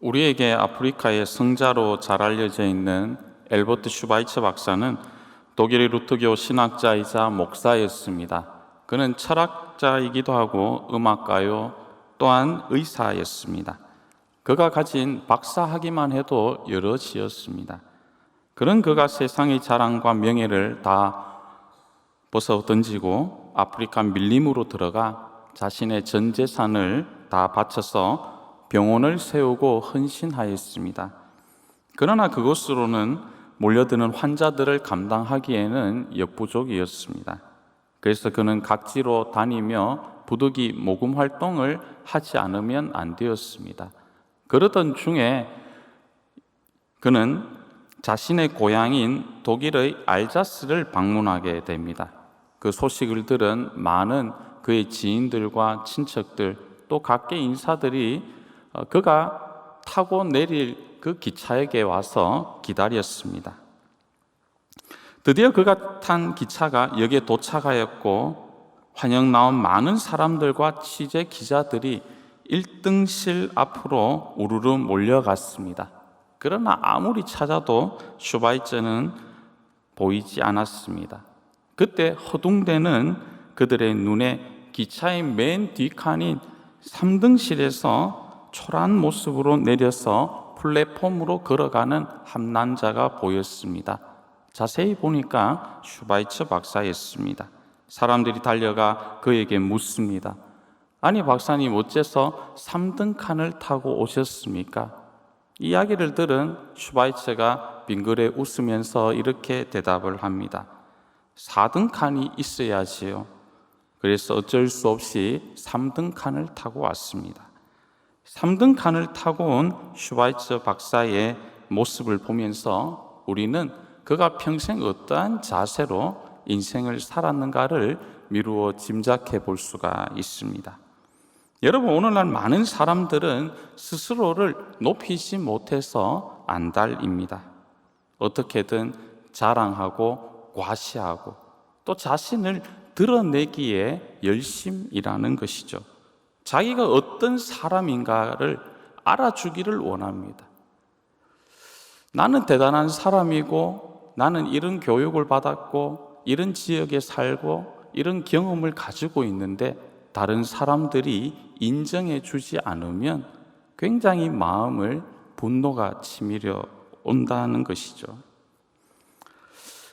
우리에게 아프리카의 성자로 잘 알려져 있는 엘버트 슈바이처 박사는 독일의 루터교 신학자이자 목사였습니다. 그는 철학자이기도 하고 음악가요, 또한 의사였습니다. 그가 가진 박사학위만 해도 여럿이었습니다. 그는 그가 세상의 자랑과 명예를 다 벗어 던지고 아프리카 밀림으로 들어가 자신의 전 재산을 다 바쳐서 병원을 세우고 헌신하였습니다. 그러나 그곳으로는 몰려드는 환자들을 감당하기에는 역부족이었습니다. 그래서 그는 각지로 다니며 부득이 모금 활동을 하지 않으면 안 되었습니다. 그러던 중에 그는 자신의 고향인 독일의 알자스를 방문하게 됩니다. 그 소식을 들은 많은 그의 지인들과 친척들, 또 각계 인사들이 그가 타고 내릴 그 기차역에 와서 기다렸습니다. 드디어 그가 탄 기차가 역에 도착하였고 환영 나온 많은 사람들과 취재 기자들이 1등실 앞으로 우르르 몰려갔습니다. 그러나 아무리 찾아도 슈바이처는 보이지 않았습니다. 그때 허둥대는 그들의 눈에 기차의 맨 뒷칸인 3등실에서 초라한 모습으로 내려서 플랫폼으로 걸어가는 한 남자가 보였습니다. 자세히 보니까 슈바이처 박사였습니다. 사람들이 달려가 그에게 묻습니다. 아니 박사님, 어째서 3등 칸을 타고 오셨습니까? 이야기를 들은 슈바이처가 빙그레 웃으면서 이렇게 대답을 합니다. 4등 칸이 있어야지요. 그래서 어쩔 수 없이 3등 칸을 타고 왔습니다. 3등 칸을 타고 온 슈바이처 박사의 모습을 보면서 우리는 그가 평생 어떠한 자세로 인생을 살았는가를 미루어 짐작해 볼 수가 있습니다. 여러분, 오늘날 많은 사람들은 스스로를 높이지 못해서 안달입니다. 어떻게든 자랑하고 과시하고 또 자신을 드러내기에 열심이라는 것이죠. 자기가 어떤 사람인가를 알아주기를 원합니다. 나는 대단한 사람이고, 나는 이런 교육을 받았고, 이런 지역에 살고, 이런 경험을 가지고 있는데 다른 사람들이 인정해 주지 않으면 굉장히 마음을 분노가 치밀어 온다는 것이죠.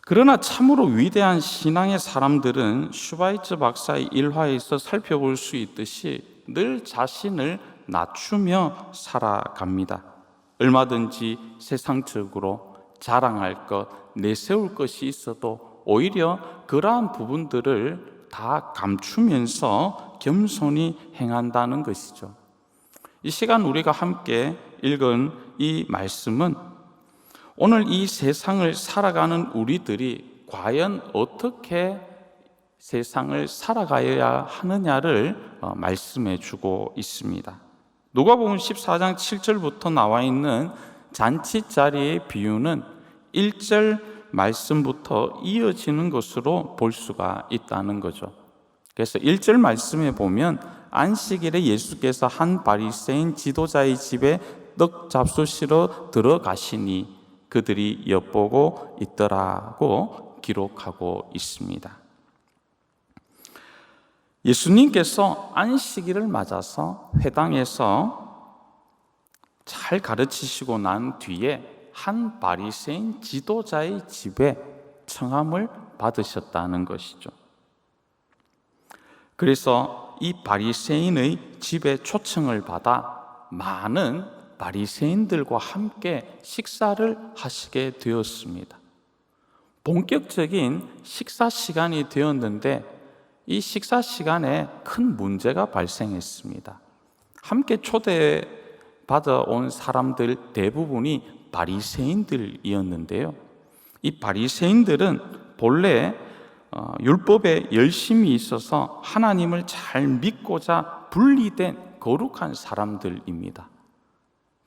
그러나 참으로 위대한 신앙의 사람들은 슈바이처 박사의 일화에서 살펴볼 수 있듯이 늘 자신을 낮추며 살아갑니다. 얼마든지 세상적으로 자랑할 것, 내세울 것이 있어도 오히려 그러한 부분들을 다 감추면서 겸손히 행한다는 것이죠. 이 시간 우리가 함께 읽은 이 말씀은 오늘 이 세상을 살아가는 우리들이 과연 어떻게 세상을 살아가야 하느냐를 말씀해 주고 있습니다. 누가복음 14장 7절부터 나와 있는 잔치자리의 비유는 1절 말씀부터 이어지는 것으로 볼 수가 있다는 거죠. 그래서 1절 말씀에 보면 안식일에 예수께서 한 바리새인 지도자의 집에 떡 잡수시러 들어가시니 그들이 엿보고 있더라고 기록하고 있습니다. 예수님께서 안식일을 맞아서 회당에서 잘 가르치시고 난 뒤에 한 바리새인 지도자의 집에 청함을 받으셨다는 것이죠. 그래서 이 바리새인의 집에 초청을 받아 많은 바리새인들과 함께 식사를 하시게 되었습니다. 본격적인 식사 시간이 되었는데 이 식사 시간에 큰 문제가 발생했습니다. 함께 초대받아 온 사람들 대부분이 바리새인들이었는데요. 이 바리새인들은 본래 율법에 열심히 있어서 하나님을 잘 믿고자 분리된 거룩한 사람들입니다.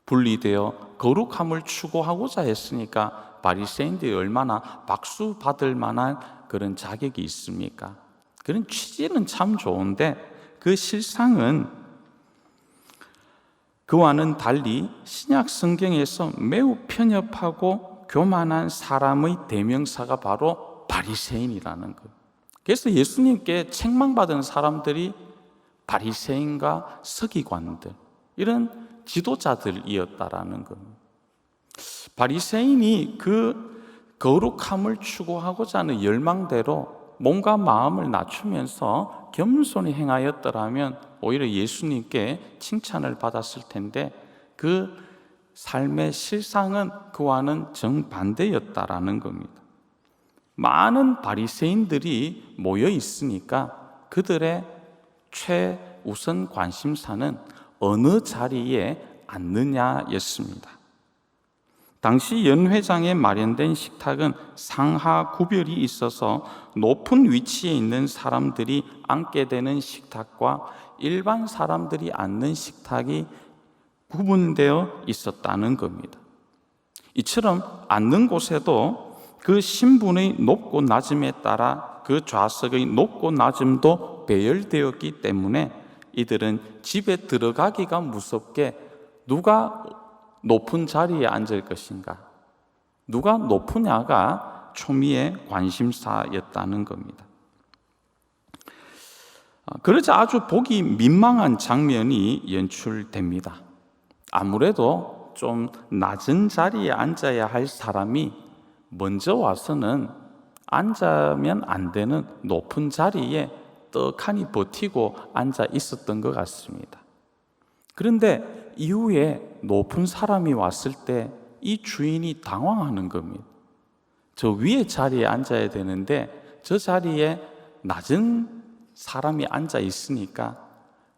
분리되어 거룩함을 추구하고자 했으니까 바리새인들이 얼마나 박수 받을 만한 그런 자격이 있습니까? 그런 취지는 참 좋은데 그 실상은 그와는 달리 신약 성경에서 매우 편협하고 교만한 사람의 대명사가 바로 바리새인이라는 것. 그래서 예수님께 책망받은 사람들이 바리새인과 서기관들, 이런 지도자들이었다라는 겁니다. 바리새인이 그 거룩함을 추구하고자 하는 열망대로 몸과 마음을 낮추면서 겸손히 행하였더라면 오히려 예수님께 칭찬을 받았을 텐데, 그 삶의 실상은 그와는 정반대였다라는 겁니다. 많은 바리새인들이 모여 있으니까 그들의 최우선 관심사는 어느 자리에 앉느냐였습니다. 당시 연회장에 마련된 식탁은 상하 구별이 있어서 높은 위치에 있는 사람들이 앉게 되는 식탁과 일반 사람들이 앉는 식탁이 구분되어 있었다는 겁니다. 이처럼 앉는 곳에도 그 신분의 높고 낮음에 따라 그 좌석의 높고 낮음도 배열되었기 때문에 이들은 집에 들어가기가 무섭게 누가 높은 자리에 앉을 것인가, 누가 높으냐가 초미의 관심사였다는 겁니다. 그러자 아주 보기 민망한 장면이 연출됩니다. 아무래도 좀 낮은 자리에 앉아야 할 사람이 먼저 와서는 앉으면 안 되는 높은 자리에 떡하니 버티고 앉아 있었던 것 같습니다. 그런데 이후에 높은 사람이 왔을 때 이 주인이 당황하는 겁니다. 저 위에 자리에 앉아야 되는데 저 자리에 낮은 사람이 앉아 있으니까,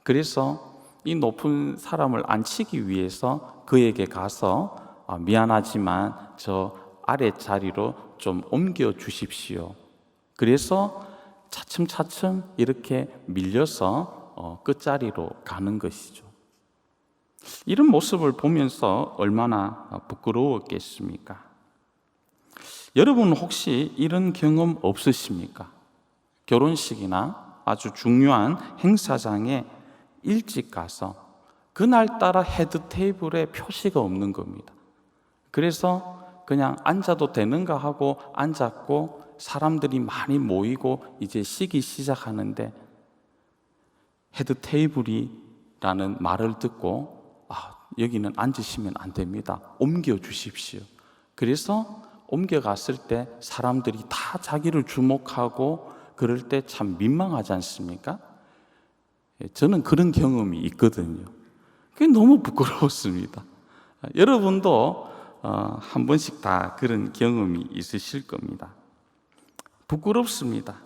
그래서 이 높은 사람을 앉히기 위해서 그에게 가서 미안하지만 저 아래 자리로 좀 옮겨 주십시오. 그래서 차츰차츰 이렇게 밀려서 끝자리로 가는 것이죠. 이런 모습을 보면서 얼마나 부끄러웠겠습니까? 여러분 혹시 이런 경험 없으십니까? 결혼식이나 아주 중요한 행사장에 일찍 가서 그날따라 헤드 테이블에 표시가 없는 겁니다. 그래서 그냥 앉아도 되는가 하고 앉았고, 사람들이 많이 모이고 이제 쉬기 시작하는데 헤드 테이블이라는 말을 듣고 여기는 앉으시면 안 됩니다. 옮겨 주십시오. 그래서 옮겨갔을 때 사람들이 다 자기를 주목하고 그럴 때 참 민망하지 않습니까? 저는 그런 경험이 있거든요. 그게 너무 부끄러웠습니다. 여러분도 한 번씩 다 그런 경험이 있으실 겁니다. 부끄럽습니다.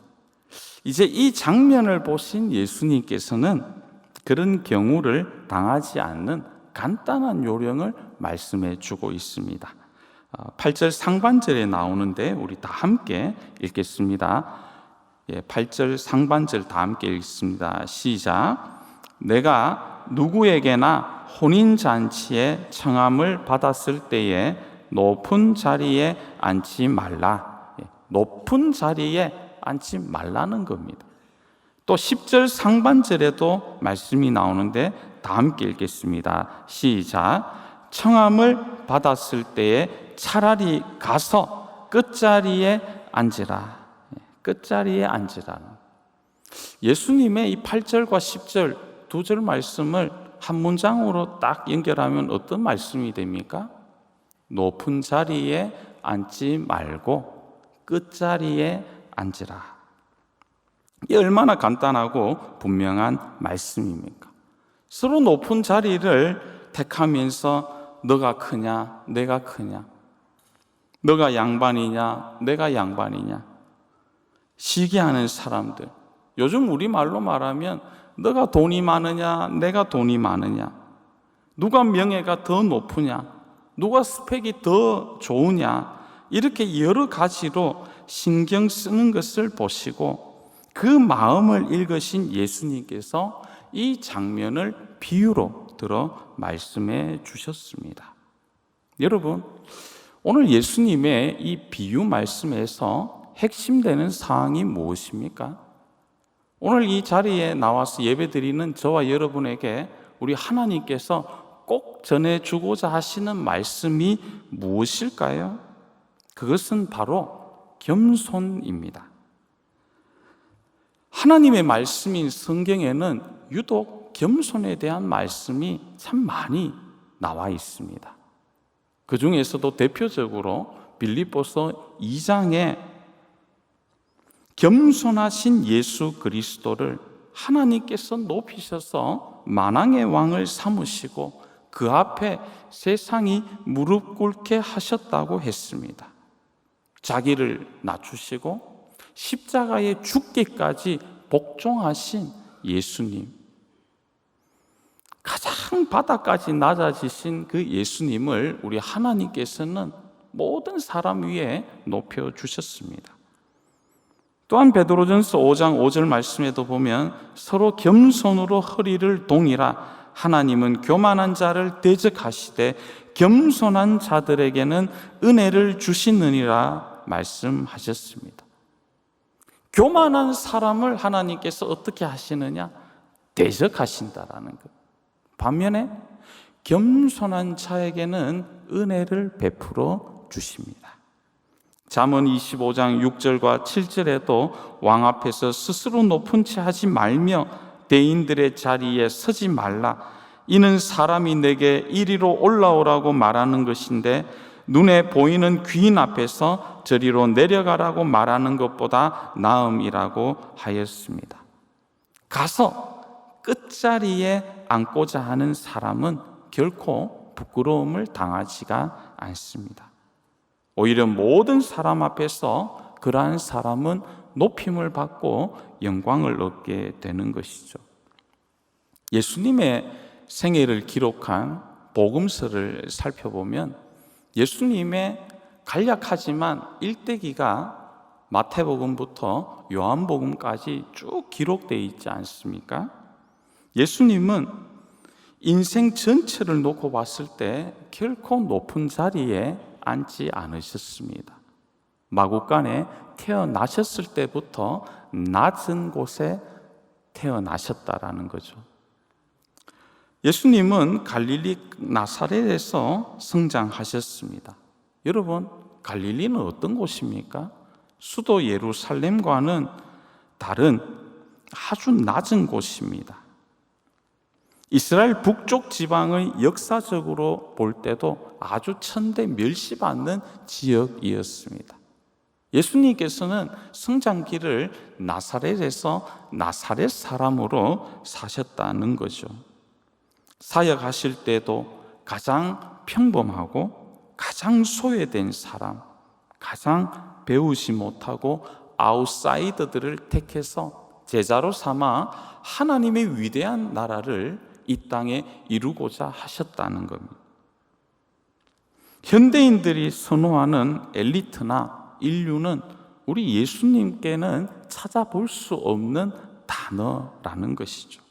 이제 이 장면을 보신 예수님께서는 그런 경우를 당하지 않는 간단한 요령을 말씀해 주고 있습니다. 8절 상반절에 나오는데 우리 다 함께 읽겠습니다. 8절 상반절 다 함께 읽습니다. 시작. 내가 누구에게나 혼인잔치에 청함을 받았을 때에 높은 자리에 앉지 말라. 높은 자리에 앉지 말라는 겁니다. 또 10절 상반절에도 말씀이 나오는데 다 함께 읽겠습니다. 시작. 청함을 받았을 때에 차라리 가서 끝자리에 앉으라. 끝자리에 앉으라. 예수님의 이 8절과 10절 두 절 말씀을 한 문장으로 딱 연결하면 어떤 말씀이 됩니까? 높은 자리에 앉지 말고 끝자리에 앉으라. 이 얼마나 간단하고 분명한 말씀입니까? 서로 높은 자리를 택하면서 너가 크냐, 내가 크냐, 너가 양반이냐, 내가 양반이냐, 시기하는 사람들. 요즘 우리말로 말하면 너가 돈이 많으냐, 내가 돈이 많으냐, 누가 명예가 더 높으냐, 누가 스펙이 더 좋으냐, 이렇게 여러 가지로 신경 쓰는 것을 보시고 그 마음을 읽으신 예수님께서 이 장면을 비유로 들어 말씀해 주셨습니다. 여러분, 오늘 예수님의 이 비유 말씀에서 핵심되는 사항이 무엇입니까? 오늘 이 자리에 나와서 예배드리는 저와 여러분에게 우리 하나님께서 꼭 전해주고자 하시는 말씀이 무엇일까요? 그것은 바로 겸손입니다. 하나님의 말씀인 성경에는 유독 겸손에 대한 말씀이 참 많이 나와 있습니다. 그 중에서도 대표적으로 빌립보서 2장에 겸손하신 예수 그리스도를 하나님께서 높이셔서 만왕의 왕을 삼으시고 그 앞에 세상이 무릎 꿇게 하셨다고 했습니다. 자기를 낮추시고 십자가에 죽기까지 복종하신 예수님, 가장 바닥까지 낮아지신 그 예수님을 우리 하나님께서는 모든 사람 위에 높여주셨습니다. 또한 베드로전서 5장 5절 말씀에도 보면 서로 겸손으로 허리를 동이라 하나님은 교만한 자를 대적하시되 겸손한 자들에게는 은혜를 주시느니라 말씀하셨습니다. 교만한 사람을 하나님께서 어떻게 하시느냐? 대적하신다라는 것. 반면에 겸손한 자에게는 은혜를 베풀어 주십니다. 잠언 25장 6절과 7절에도 왕 앞에서 스스로 높은 채 하지 말며 대인들의 자리에 서지 말라. 이는 사람이 내게 이리로 올라오라고 말하는 것인데 눈에 보이는 귀인 앞에서 저리로 내려가라고 말하는 것보다 나음이라고 하였습니다. 가서 끝자리에 앉고자 하는 사람은 결코 부끄러움을 당하지가 않습니다. 오히려 모든 사람 앞에서 그러한 사람은 높임을 받고 영광을 얻게 되는 것이죠. 예수님의 생애를 기록한 복음서를 살펴보면 예수님의 간략하지만 일대기가 마태복음부터 요한복음까지 쭉 기록되어 있지 않습니까? 예수님은 인생 전체를 놓고 봤을 때 결코 높은 자리에 앉지 않으셨습니다. 마구간에 태어나셨을 때부터 낮은 곳에 태어나셨다라는 거죠. 예수님은 갈릴리 나사렛에서 성장하셨습니다. 여러분, 갈릴리는 어떤 곳입니까? 수도 예루살렘과는 다른 아주 낮은 곳입니다. 이스라엘 북쪽 지방의 역사적으로 볼 때도 아주 천대 멸시받는 지역이었습니다. 예수님께서는 성장기를 나사렛에서 나사렛 사람으로 사셨다는 거죠. 사역하실 때도 가장 평범하고 가장 소외된 사람, 가장 배우지 못하고 아웃사이더들을 택해서 제자로 삼아 하나님의 위대한 나라를 이 땅에 이루고자 하셨다는 겁니다. 현대인들이 선호하는 엘리트나 인류는 우리 예수님께는 찾아볼 수 없는 단어라는 것이죠.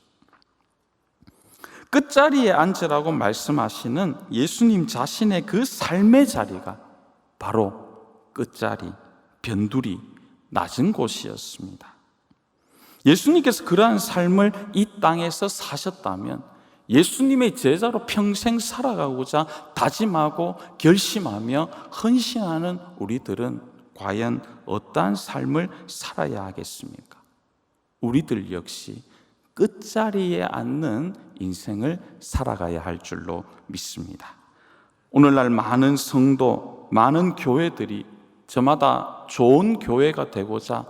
끝자리에 앉으라고 말씀하시는 예수님 자신의 그 삶의 자리가 바로 끝자리, 변두리, 낮은 곳이었습니다. 예수님께서 그러한 삶을 이 땅에서 사셨다면 예수님의 제자로 평생 살아가고자 다짐하고 결심하며 헌신하는 우리들은 과연 어떠한 삶을 살아야 하겠습니까? 우리들 역시 끝자리에 앉는 인생을 살아가야 할 줄로 믿습니다. 오늘날 많은 성도, 많은 교회들이 저마다 좋은 교회가 되고자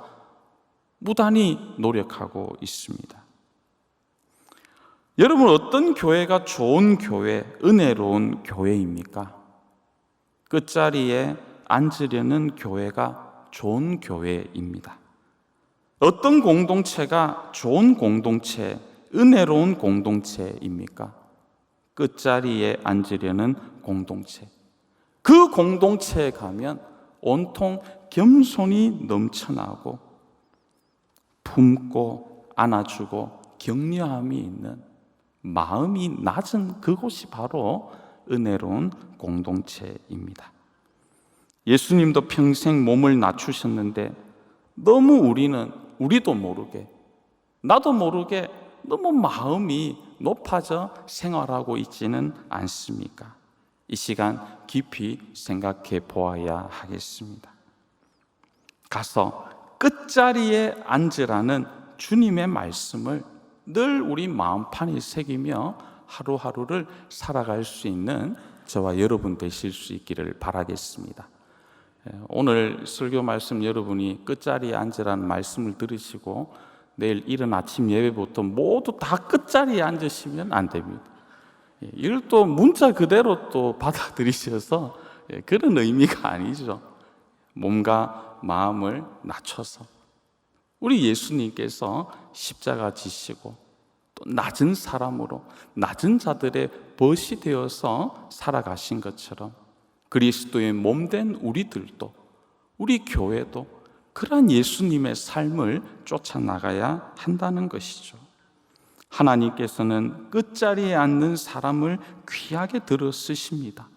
무단히 노력하고 있습니다. 여러분, 어떤 교회가 좋은 교회, 은혜로운 교회입니까? 끝자리에 앉으려는 교회가 좋은 교회입니다. 어떤 공동체가 좋은 공동체, 은혜로운 공동체입니까? 끝자리에 앉으려는 공동체. 그 공동체에 가면 온통 겸손이 넘쳐나고 품고 안아주고 격려함이 있는 마음이 낮은 그곳이 바로 은혜로운 공동체입니다. 예수님도 평생 몸을 낮추셨는데 너무 우리도 모르게, 나도 모르게 너무 마음이 높아져 생활하고 있지는 않습니까? 이 시간 깊이 생각해 보아야 하겠습니다. 가서 끝자리에 앉으라는 주님의 말씀을 늘 우리 마음판에 새기며 하루하루를 살아갈 수 있는 저와 여러분 되실 수 있기를 바라겠습니다. 오늘 설교 말씀 여러분이 끝자리에 앉으라는 말씀을 들으시고 내일 이른 아침 예배부터 모두 다 끝자리에 앉으시면 안 됩니다. 이걸 또 문자 그대로 또 받아들이셔서 그런 의미가 아니죠. 몸과 마음을 낮춰서 우리 예수님께서 십자가 지시고 또 낮은 사람으로 낮은 자들의 벗이 되어서 살아가신 것처럼 그리스도의 몸된 우리들도, 우리 교회도 그러한 예수님의 삶을 쫓아나가야 한다는 것이죠. 하나님께서는 끝자리에 앉는 사람을 귀하게 들어 쓰십니다.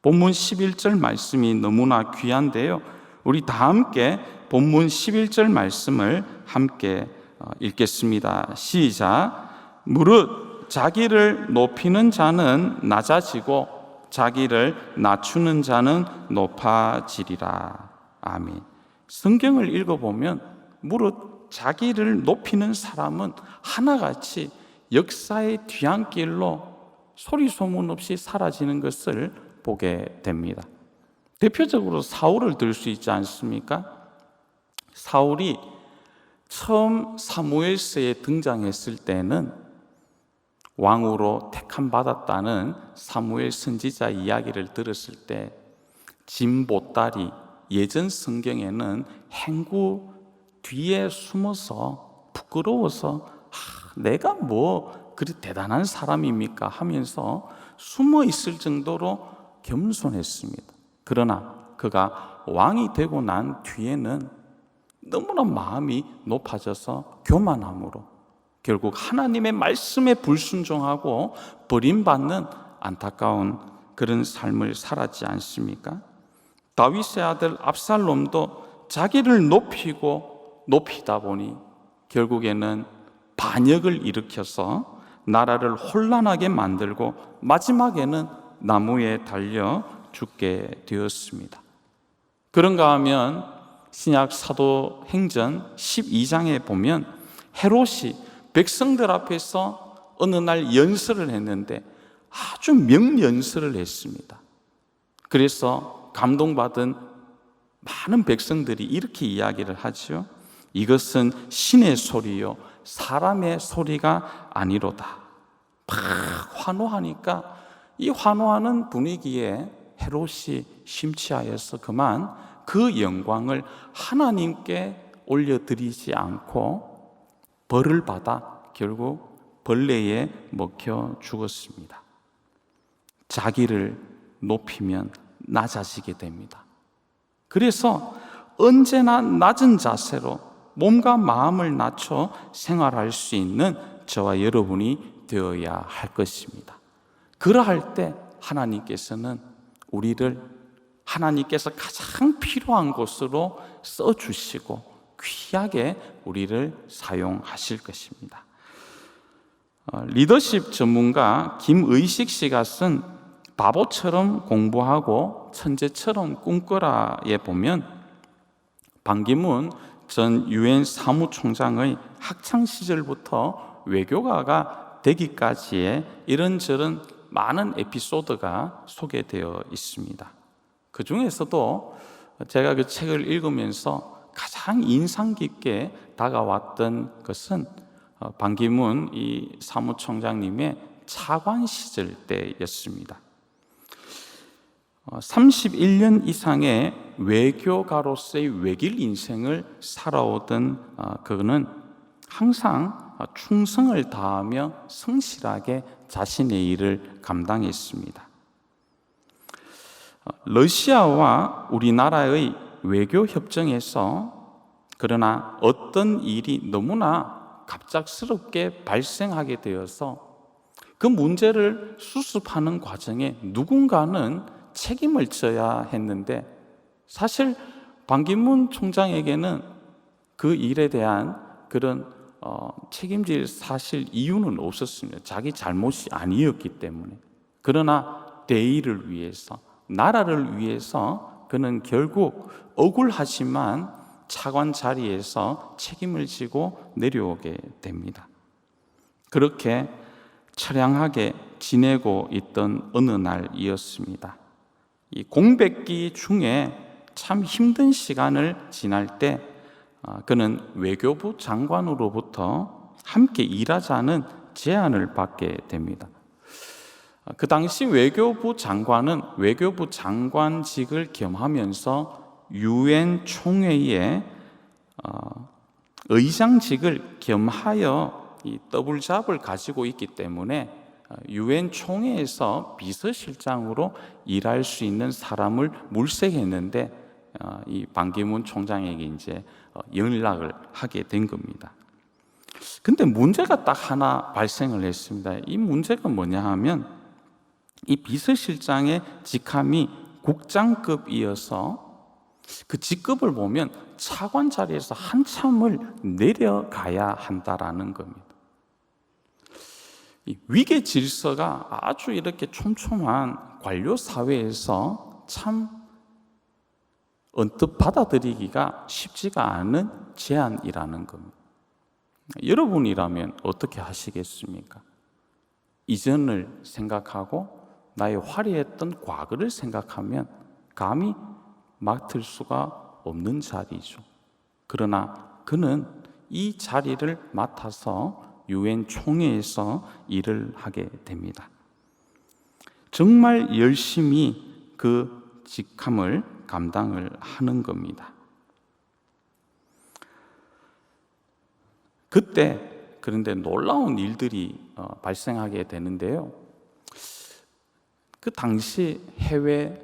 본문 11절 말씀이 너무나 귀한데요, 우리 다 함께 본문 11절 말씀을 함께 읽겠습니다. 시작. 무릇 자기를 높이는 자는 낮아지고 자기를 낮추는 자는 높아지리라. 아멘. 성경을 읽어보면 무릇 자기를 높이는 사람은 하나같이 역사의 뒤안길로 소리 소문 없이 사라지는 것을 보게 됩니다. 대표적으로 사울을 들 수 있지 않습니까? 사울이 처음 사무엘서에 등장했을 때는 왕으로 택함 받았다는 사무엘 선지자 이야기를 들었을 때 진보딸이 예전 성경에는 행구 뒤에 숨어서 부끄러워서 내가 뭐 그리 대단한 사람입니까 하면서 숨어 있을 정도로 겸손했습니다. 그러나 그가 왕이 되고 난 뒤에는 너무나 마음이 높아져서 교만함으로 결국 하나님의 말씀에 불순종하고 버림받는 안타까운 그런 삶을 살았지 않습니까? 다윗의 아들 압살롬도 자기를 높이다 보니 결국에는 반역을 일으켜서 나라를 혼란하게 만들고 마지막에는 나무에 달려 죽게 되었습니다. 그런가 하면 신약 사도행전 12장에 보면 헤롯이 백성들 앞에서 어느 날 연설을 했는데 아주 명연설을 했습니다. 그래서 감동받은 많은 백성들이 이렇게 이야기를 하죠. 이것은 신의 소리요 사람의 소리가 아니로다. 막 환호하니까 이 환호하는 분위기에 헤롯이 심취하여서 그만 그 영광을 하나님께 올려드리지 않고 벌을 받아 결국 벌레에 먹혀 죽었습니다. 자기를 높이면 낮아지게 됩니다. 그래서 언제나 낮은 자세로 몸과 마음을 낮춰 생활할 수 있는 저와 여러분이 되어야 할 것입니다. 그러할 때 하나님께서는 우리를 하나님께서 가장 필요한 곳으로 써주시고 귀하게 우리를 사용하실 것입니다. 리더십 전문가 김의식 씨가 쓴 바보처럼 공부하고 천재처럼 꿈꿔라에 보면 반기문 전 유엔 사무총장의 학창시절부터 외교가가 되기까지의 이런저런 많은 에피소드가 소개되어 있습니다. 그 중에서도 제가 그 책을 읽으면서 가장 인상 깊게 다가왔던 것은 반기문 이 사무총장님의 차관 시절 때였습니다. 31년 이상의 외교가로서의 외길 인생을 살아오던 그는 항상 충성을 다하며 성실하게 자신의 일을 감당했습니다. 러시아와 우리나라의 외교 협정에서 그러나 어떤 일이 너무나 갑작스럽게 발생하게 되어서 그 문제를 수습하는 과정에 누군가는 책임을 져야 했는데 사실 반기문 총장에게는 그 일에 대한 그런 책임질 사실 이유는 없었습니다. 자기 잘못이 아니었기 때문에. 그러나 대의를 위해서, 나라를 위해서 그는 결국 억울하지만 차관 자리에서 책임을 지고 내려오게 됩니다. 그렇게 처량하게 지내고 있던 어느 날이었습니다. 이 공백기 중에 참 힘든 시간을 지날 때 그는 외교부 장관으로부터 함께 일하자는 제안을 받게 됩니다. 그 당시 외교부 장관은 외교부 장관직을 겸하면서 유엔 총회의 의장직을 겸하여 이 더블 잡을 가지고 있기 때문에 유엔 총회에서 비서실장으로 일할 수 있는 사람을 물색했는데 이 반기문 총장에게 이제 연락을 하게 된 겁니다. 근데 문제가 딱 하나 발생을 했습니다. 이 문제가 뭐냐 하면 이 비서실장의 직함이 국장급이어서 그 직급을 보면 차관 자리에서 한참을 내려가야 한다라는 겁니다. 이 위계 질서가 아주 이렇게 촘촘한 관료 사회에서 참 언뜻 받아들이기가 쉽지가 않은 제안이라는 겁니다. 여러분이라면 어떻게 하시겠습니까? 이전을 생각하고 나의 화려했던 과거를 생각하면 감히 맡을 수가 없는 자리죠. 그러나 그는 이 자리를 맡아서 유엔 총회에서 일을 하게 됩니다. 정말 열심히 그 직함을 감당을 하는 겁니다. 그때 그런데 놀라운 일들이 발생하게 되는데요. 그 당시 해외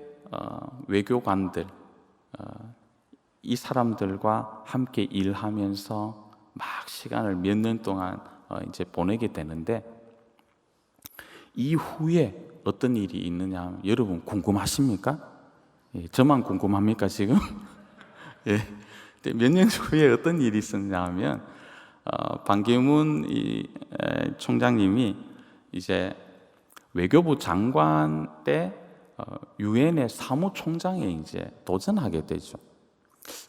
외교관들, 이 사람들과 함께 일하면서 막 시간을 몇 년 동안 이제 보내게 되는데, 이후에 어떤 일이 있느냐 하면 여러분 궁금하십니까? 예, 저만 궁금합니까 지금? 예, 몇 년 후에 어떤 일이 있었냐 하면 반기문 총장님이 이제 외교부 장관 때 유엔의 사무총장에 이제 도전하게 되죠.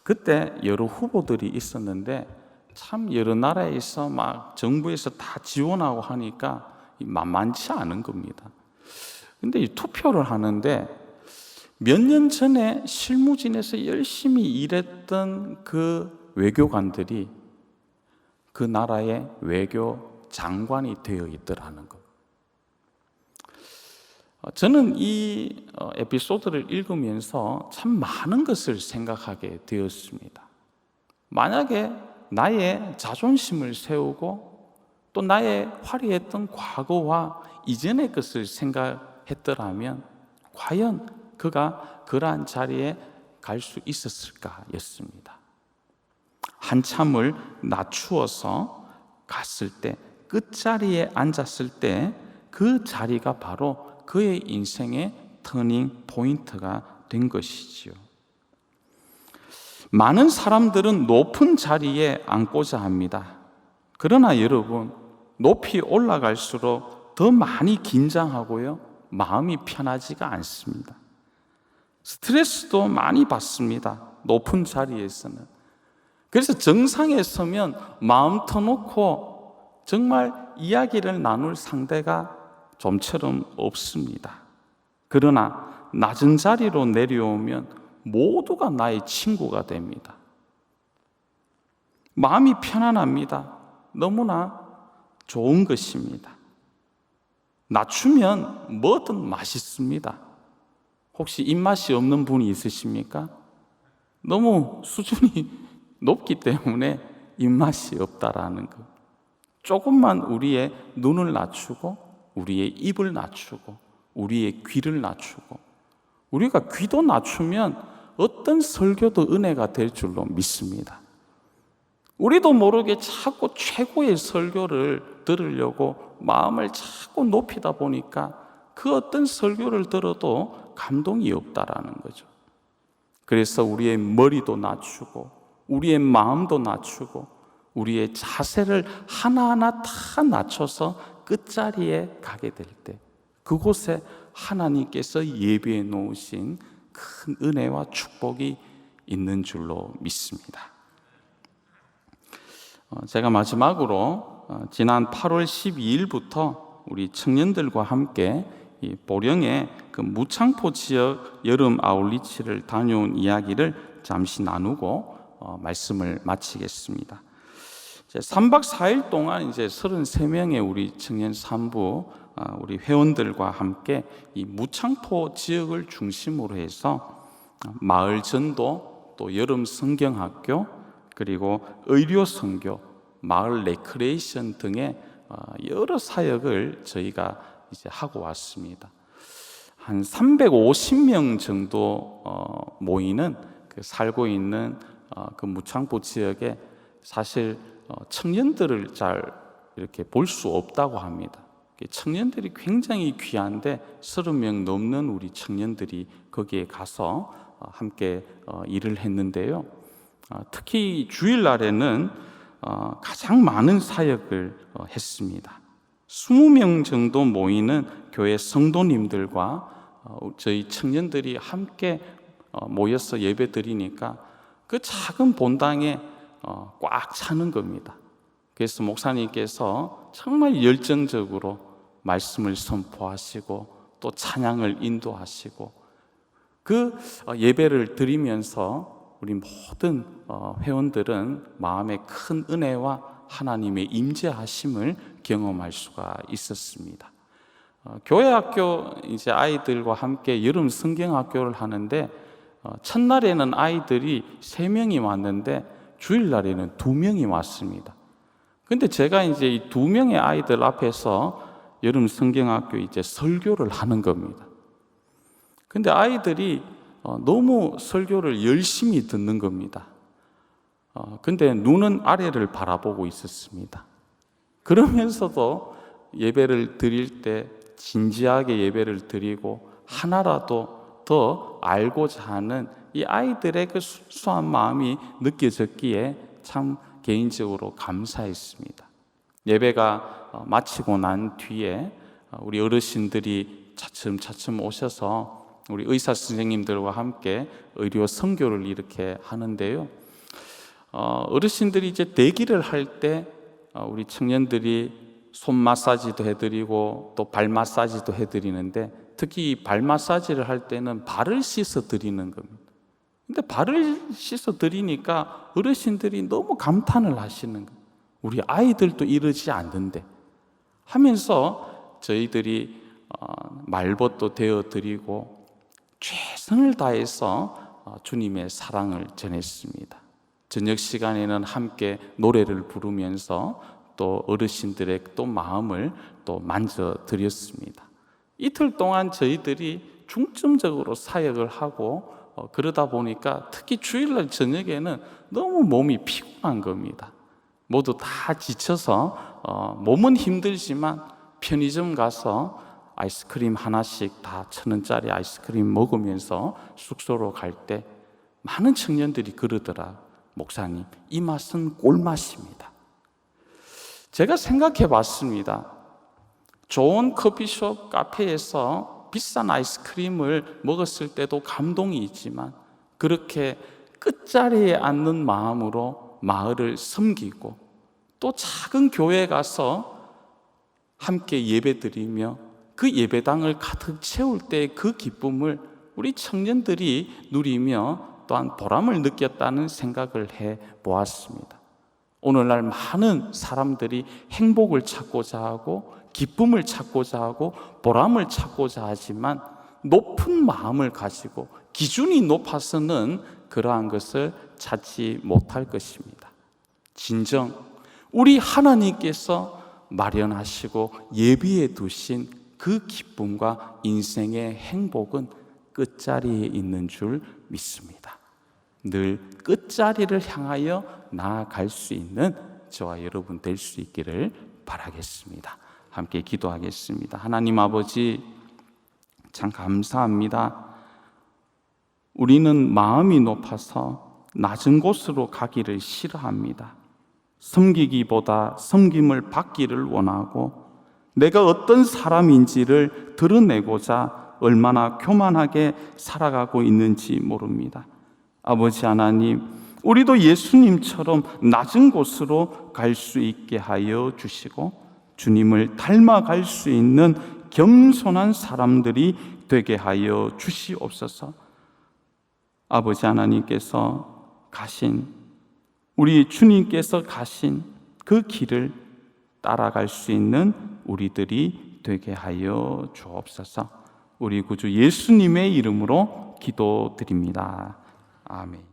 그때 여러 후보들이 있었는데 참 여러 나라에서 막 정부에서 다 지원하고 하니까 만만치 않은 겁니다. 근데 이 투표를 하는데 몇 년 전에 실무진에서 열심히 일했던 그 외교관들이 그 나라의 외교 장관이 되어 있더라는 것. 저는 이 에피소드를 읽으면서 참 많은 것을 생각하게 되었습니다. 만약에 나의 자존심을 세우고 또 나의 화려했던 과거와 이전의 것을 생각했더라면 과연 그가 그러한 자리에 갈 수 있었을까 였습니다. 한참을 낮추어서 갔을 때, 끝자리에 앉았을 때 그 자리가 바로 그의 인생의 터닝 포인트가 된 것이지요. 많은 사람들은 높은 자리에 앉고자 합니다. 그러나 여러분, 높이 올라갈수록 더 많이 긴장하고요, 마음이 편하지가 않습니다. 스트레스도 많이 받습니다. 높은 자리에서는. 그래서 정상에 서면 마음 터놓고 정말 이야기를 나눌 상대가 좀처럼 없습니다. 그러나 낮은 자리로 내려오면 모두가 나의 친구가 됩니다. 마음이 편안합니다. 너무나 좋은 것입니다. 낮추면 뭐든 맛있습니다. 혹시 입맛이 없는 분이 있으십니까? 너무 수준이 높기 때문에 입맛이 없다라는 것. 조금만 우리의 눈을 낮추고 우리의 입을 낮추고 우리의 귀를 낮추고 우리가 귀도 낮추면 어떤 설교도 은혜가 될 줄로 믿습니다. 우리도 모르게 자꾸 최고의 설교를 들으려고 마음을 자꾸 높이다 보니까 그 어떤 설교를 들어도 감동이 없다라는 거죠. 그래서 우리의 머리도 낮추고 우리의 마음도 낮추고 우리의 자세를 하나하나 다 낮춰서 끝자리에 가게 될 때, 그곳에 하나님께서 예비해 놓으신 큰 은혜와 축복이 있는 줄로 믿습니다. 제가 마지막으로 지난 8월 12일부터 우리 청년들과 함께 이 보령의 그 무창포 지역 여름 아울리치를 다녀온 이야기를 잠시 나누고 말씀을 마치겠습니다. 3박 4일 동안 이제 33명의 우리 청년 산부 우리 회원들과 함께 이 무창포 지역을 중심으로 해서 마을 전도, 또 여름 성경학교, 그리고 의료 선교, 마을 레크레이션 등의 여러 사역을 저희가 이제 하고 왔습니다. 한 350명 정도 모이는 살고 있는 그 무창포 지역에 사실 청년들을 잘 이렇게 볼 수 없다고 합니다. 청년들이 굉장히 귀한데 30명 넘는 우리 청년들이 거기에 가서 함께 일을 했는데요. 특히 주일날에는 가장 많은 사역을 했습니다. 20명 정도 모이는 교회 성도님들과 저희 청년들이 함께 모여서 예배 드리니까 그 작은 본당에 꽉 차는 겁니다. 그래서 목사님께서 정말 열정적으로 말씀을 선포하시고 또 찬양을 인도하시고 그 예배를 드리면서 우리 모든 회원들은 마음에 큰 은혜와 하나님의 임재하심을 경험할 수가 있었습니다. 교회 학교 이제 아이들과 함께 여름 성경학교를 하는데 첫날에는 아이들이 3명이 왔는데 주일날에는 2명이 왔습니다. 근데 제가 이제 이 2명의 아이들 앞에서 여름 성경학교 이제 설교를 하는 겁니다. 근데 아이들이 너무 설교를 열심히 듣는 겁니다. 근데 눈은 아래를 바라보고 있었습니다. 그러면서도 예배를 드릴 때 진지하게 예배를 드리고 하나라도 더 알고자 하는 이 아이들의 그 순수한 마음이 느껴졌기에 참 개인적으로 감사했습니다. 예배가 마치고 난 뒤에 우리 어르신들이 차츰차츰 오셔서 우리 의사 선생님들과 함께 의료 선교를 이렇게 하는데요. 어르신들이 이제 대기를 할 때 우리 청년들이 손 마사지도 해드리고 또 발 마사지도 해드리는데 특히 발 마사지를 할 때는 발을 씻어 드리는 겁니다. 근데 발을 씻어 드리니까 어르신들이 너무 감탄을 하시는 거예요. 우리 아이들도 이러지 않는데 하면서 저희들이 말벗도 되어 드리고 최선을 다해서 주님의 사랑을 전했습니다. 저녁 시간에는 함께 노래를 부르면서 또 어르신들의 또 마음을 또 만져 드렸습니다. 이틀 동안 저희들이 중점적으로 사역을 하고 그러다 보니까 특히 주일날 저녁에는 너무 몸이 피곤한 겁니다. 모두 다 지쳐서 몸은 힘들지만 편의점 가서 아이스크림 하나씩 다 1,000원짜리 아이스크림 먹으면서 숙소로 갈 때 많은 청년들이 그러더라. 목사님, 이 맛은 꿀맛입니다. 제가 생각해 봤습니다. 좋은 커피숍, 카페에서 비싼 아이스크림을 먹었을 때도 감동이 있지만 그렇게 끝자리에 앉는 마음으로 마을을 섬기고 또 작은 교회에 가서 함께 예배드리며 그 예배당을 가득 채울 때 그 기쁨을 우리 청년들이 누리며 또한 보람을 느꼈다는 생각을 해 보았습니다. 오늘날 많은 사람들이 행복을 찾고자 하고 기쁨을 찾고자 하고 보람을 찾고자 하지만 높은 마음을 가지고 기준이 높아서는 그러한 것을 찾지 못할 것입니다. 진정 우리 하나님께서 마련하시고 예비해 두신 그 기쁨과 인생의 행복은 끝자리에 있는 줄 믿습니다. 늘 끝자리를 향하여 나아갈 수 있는 저와 여러분 될 수 있기를 바라겠습니다. 함께 기도하겠습니다. 하나님 아버지, 참 감사합니다. 우리는 마음이 높아서 낮은 곳으로 가기를 싫어합니다. 섬기기보다 섬김을 받기를 원하고 내가 어떤 사람인지를 드러내고자 얼마나 교만하게 살아가고 있는지 모릅니다. 아버지 하나님, 우리도 예수님처럼 낮은 곳으로 갈 수 있게 하여 주시고 주님을 닮아갈 수 있는 겸손한 사람들이 되게 하여 주시옵소서. 아버지 하나님께서 가신, 우리 주님께서 가신 그 길을 따라갈 수 있는 우리들이 되게 하여 주옵소서. 우리 구주 예수님의 이름으로 기도드립니다. 아멘.